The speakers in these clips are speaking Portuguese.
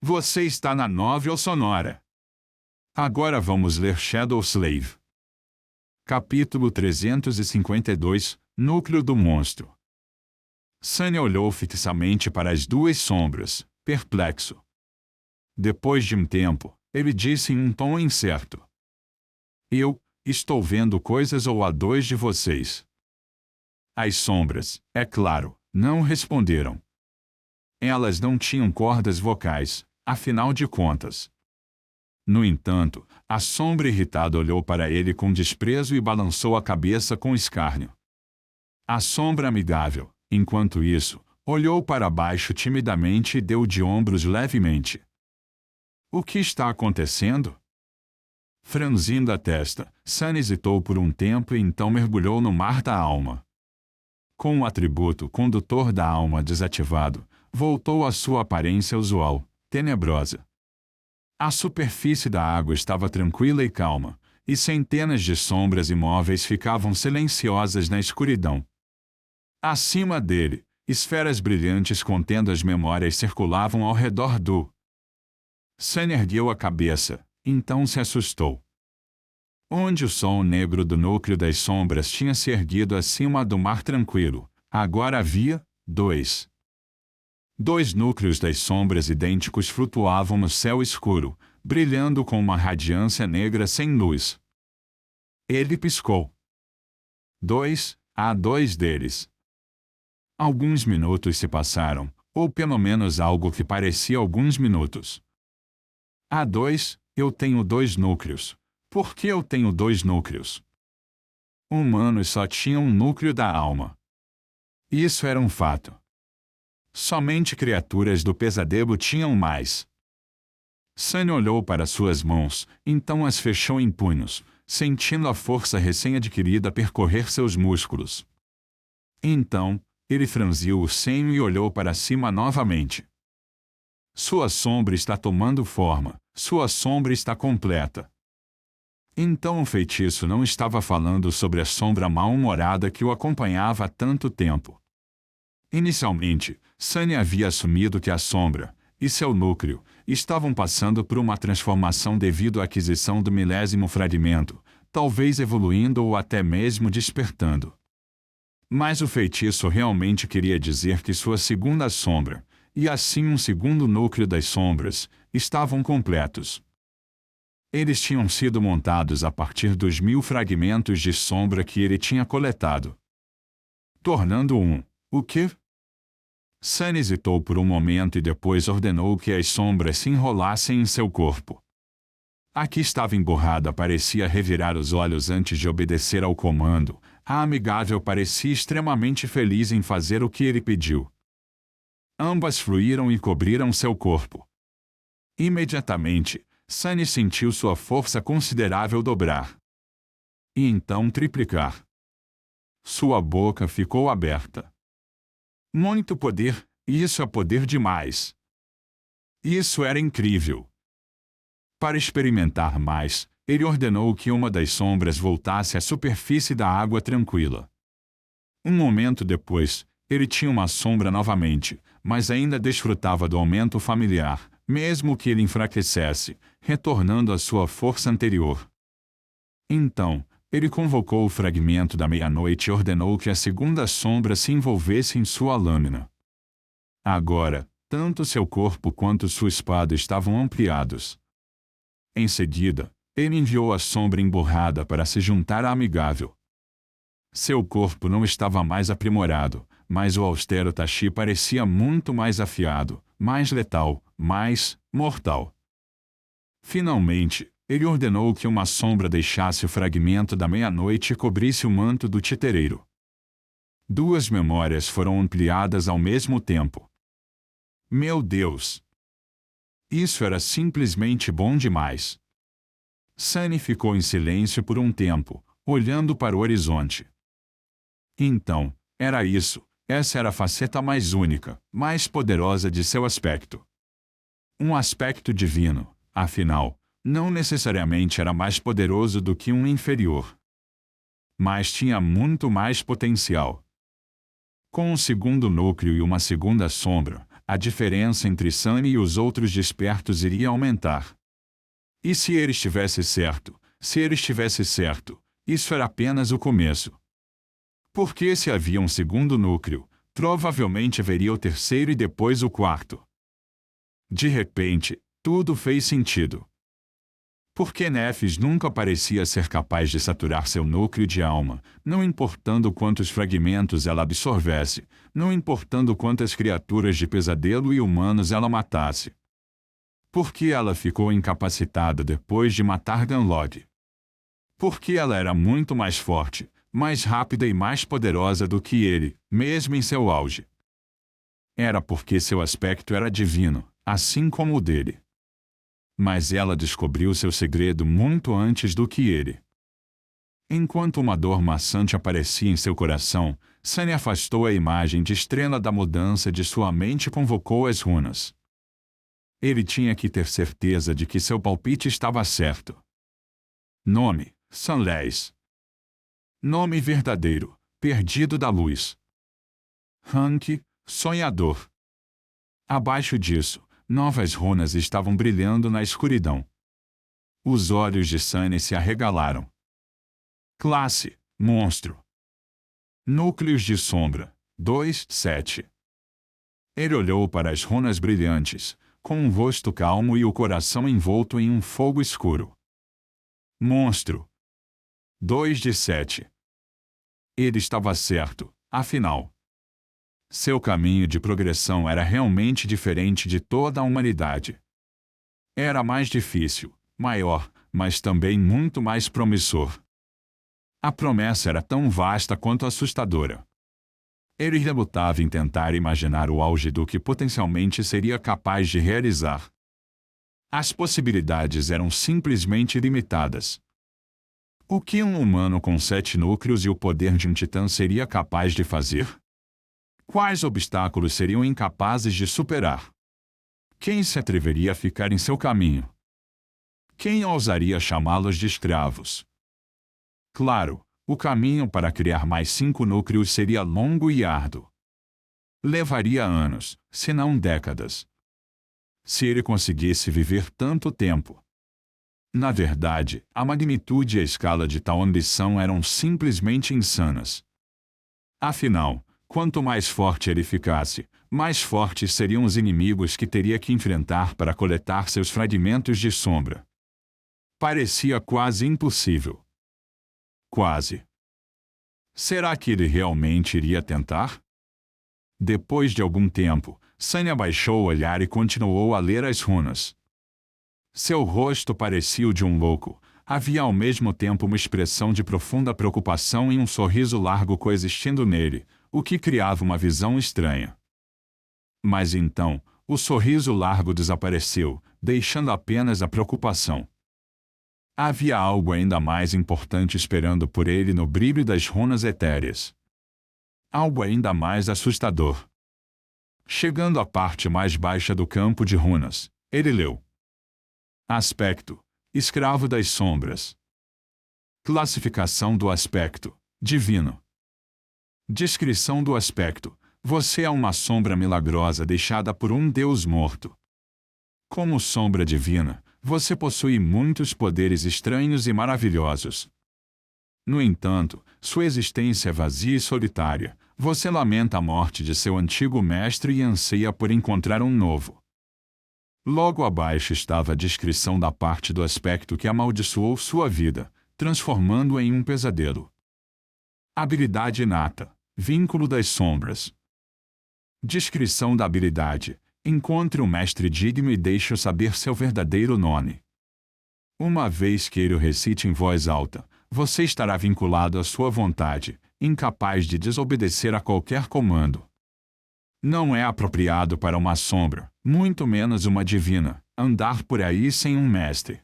Você está na novel sonora. Agora vamos ler Shadow Slave. Capítulo 352, Núcleo do Monstro. Sunny olhou fixamente para as duas sombras, perplexo. Depois de um tempo, ele disse em um tom incerto: Eu estou vendo coisas ou há dois de vocês? As sombras, é claro, não responderam. Elas não tinham cordas vocais, afinal de contas. No entanto, a sombra irritada olhou para ele com desprezo e balançou a cabeça com escárnio. A sombra amigável, enquanto isso, olhou para baixo timidamente e deu de ombros levemente. O que está acontecendo? Franzindo a testa, Sunny hesitou por um tempo e então mergulhou no mar da alma. Com o atributo condutor da alma desativado, voltou à sua aparência usual, tenebrosa. A superfície da água estava tranquila e calma, e centenas de sombras imóveis ficavam silenciosas na escuridão. Acima dele, esferas brilhantes contendo as memórias circulavam ao redor do... Sunny ergueu a cabeça, então se assustou. Onde o sol negro do núcleo das sombras tinha se erguido acima do mar tranquilo, agora havia dois. Dois núcleos das sombras idênticos flutuavam no céu escuro, brilhando com uma radiância negra sem luz. Ele piscou. Há dois deles. Alguns minutos se passaram, ou pelo menos algo que parecia alguns minutos. Há dois, eu tenho dois núcleos. Por que eu tenho dois núcleos? Humanos só tinham um núcleo da alma. Isso era um fato. Somente criaturas do pesadelo tinham mais. Sunny olhou para suas mãos, então as fechou em punhos, sentindo a força recém-adquirida percorrer seus músculos. Então, ele franziu o senho e olhou para cima novamente. Sua sombra está tomando forma, sua sombra está completa. Então o feitiço não estava falando sobre a sombra mal-humorada que o acompanhava há tanto tempo. Inicialmente, Sunny havia assumido que a sombra, e seu núcleo, estavam passando por uma transformação devido à aquisição do 1000º fragmento, talvez evoluindo ou até mesmo despertando. Mas o feitiço realmente queria dizer que sua segunda sombra, e assim um segundo núcleo das sombras, estavam completos. Eles tinham sido montados a partir dos 1000 fragmentos de sombra que ele tinha coletado. Tornando o quê? Sunny hesitou por um momento e depois ordenou que as sombras se enrolassem em seu corpo. A que estava emburrada parecia revirar os olhos antes de obedecer ao comando. A amigável parecia extremamente feliz em fazer o que ele pediu. Ambas fluíram e cobriram seu corpo. Imediatamente, Sunny sentiu sua força considerável dobrar. E então triplicar. Sua boca ficou aberta. Muito poder, isso é poder demais. Isso era incrível. Para experimentar mais, ele ordenou que uma das sombras voltasse à superfície da água tranquila. Um momento depois, ele tinha uma sombra novamente, mas ainda desfrutava do aumento familiar, mesmo que ele enfraquecesse, retornando à sua força anterior. Então, ele convocou o fragmento da meia-noite e ordenou que a segunda sombra se envolvesse em sua lâmina. Agora, tanto seu corpo quanto sua espada estavam ampliados. Em seguida, ele enviou a sombra emburrada para se juntar à amigável. Seu corpo não estava mais aprimorado, mas o austero Tashi parecia muito mais afiado, mais letal, mais mortal. Finalmente, ele ordenou que uma sombra deixasse o fragmento da meia-noite e cobrisse o manto do titereiro. Duas memórias foram ampliadas ao mesmo tempo. Meu Deus! Isso era simplesmente bom demais. Sunny ficou em silêncio por um tempo, olhando para o horizonte. Então, era isso, essa era a faceta mais única, mais poderosa de seu aspecto. Um aspecto divino, afinal, não necessariamente era mais poderoso do que um inferior. Mas tinha muito mais potencial. Com um segundo núcleo e uma segunda sombra, a diferença entre Sunny e os outros despertos iria aumentar. E se ele estivesse certo, isso era apenas o começo. Porque se havia um segundo núcleo, provavelmente haveria o terceiro e depois o quarto. De repente, tudo fez sentido. Porque Nefis nunca parecia ser capaz de saturar seu núcleo de alma, não importando quantos fragmentos ela absorvesse, não importando quantas criaturas de pesadelo e humanos ela matasse. Porque ela ficou incapacitada depois de matar Ganlod. Porque ela era muito mais forte, mais rápida e mais poderosa do que ele, mesmo em seu auge. Era porque seu aspecto era divino, assim como o dele. Mas ela descobriu seu segredo muito antes do que ele. Enquanto uma dor maçante aparecia em seu coração, Sunny afastou a imagem de estrela da mudança de sua mente e convocou as runas. Ele tinha que ter certeza de que seu palpite estava certo. Nome: Sunless. Nome verdadeiro: Perdido da Luz. Rank: Sonhador. Abaixo disso, novas runas estavam brilhando na escuridão. Os olhos de Sunny se arregalaram. Classe: Monstro. Núcleos de sombra: 2, 7. Ele olhou para as runas brilhantes, com um rosto calmo e o coração envolto em um fogo escuro. Monstro: 2 de 7. Ele estava certo, afinal. Seu caminho de progressão era realmente diferente de toda a humanidade. Era mais difícil, maior, mas também muito mais promissor. A promessa era tão vasta quanto assustadora. Ele relutava em tentar imaginar o auge do que potencialmente seria capaz de realizar. As possibilidades eram simplesmente ilimitadas. O que um humano com 7 núcleos e o poder de um titã seria capaz de fazer? Quais obstáculos seriam incapazes de superar? Quem se atreveria a ficar em seu caminho? Quem ousaria chamá-los de escravos? Claro, o caminho para criar mais 5 núcleos seria longo e árduo. Levaria anos, se não décadas. Se ele conseguisse viver tanto tempo. Na verdade, a magnitude e a escala de tal ambição eram simplesmente insanas. Afinal, quanto mais forte ele ficasse, mais fortes seriam os inimigos que teria que enfrentar para coletar seus fragmentos de sombra. Parecia quase impossível. Quase. Será que ele realmente iria tentar? Depois de algum tempo, Sunny abaixou o olhar e continuou a ler as runas. Seu rosto parecia o de um louco. Havia ao mesmo tempo uma expressão de profunda preocupação e um sorriso largo coexistindo nele, o que criava uma visão estranha. Mas então, o sorriso largo desapareceu, deixando apenas a preocupação. Havia algo ainda mais importante esperando por ele no brilho das runas etéreas. Algo ainda mais assustador. Chegando à parte mais baixa do campo de runas, ele leu: Aspecto: Escravo das sombras. Classificação do aspecto: Divino. Descrição do aspecto: Você é uma sombra milagrosa deixada por um Deus morto. Como sombra divina, você possui muitos poderes estranhos e maravilhosos. No entanto, sua existência é vazia e solitária. Você lamenta a morte de seu antigo mestre e anseia por encontrar um novo. Logo abaixo estava a descrição da parte do aspecto que amaldiçoou sua vida, transformando-a em um pesadelo. Habilidade inata: Vínculo das sombras. Descrição da habilidade: Encontre um mestre digno e deixe-o saber seu verdadeiro nome. Uma vez que ele o recite em voz alta, você estará vinculado à sua vontade, incapaz de desobedecer a qualquer comando. Não é apropriado para uma sombra, muito menos uma divina, andar por aí sem um mestre.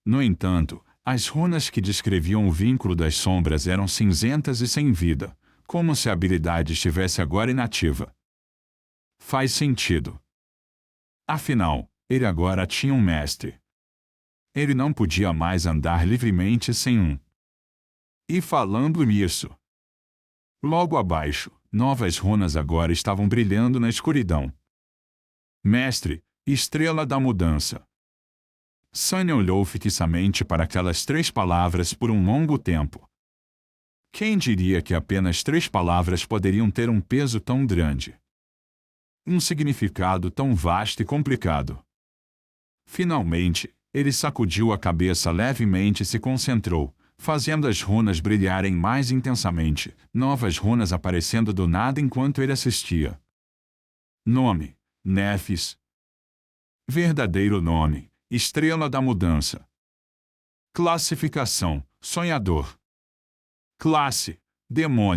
No entanto, as runas que descreviam o vínculo das sombras eram cinzentas e sem vida, como se a habilidade estivesse agora inativa. Faz sentido. Afinal, ele agora tinha um mestre. Ele não podia mais andar livremente sem um. E falando nisso, logo abaixo, novas runas agora estavam brilhando na escuridão. Mestre, estrela da mudança. Sunny olhou fixamente para aquelas 3 palavras por um longo tempo. Quem diria que apenas 3 palavras poderiam ter um peso tão grande? Um significado tão vasto e complicado. Finalmente, ele sacudiu a cabeça levemente e se concentrou, fazendo as runas brilharem mais intensamente, novas runas aparecendo do nada enquanto ele assistia. Nome: Nefis. Verdadeiro nome: Estrela da Mudança. Classificação: Sonhador. Classe: Demônio.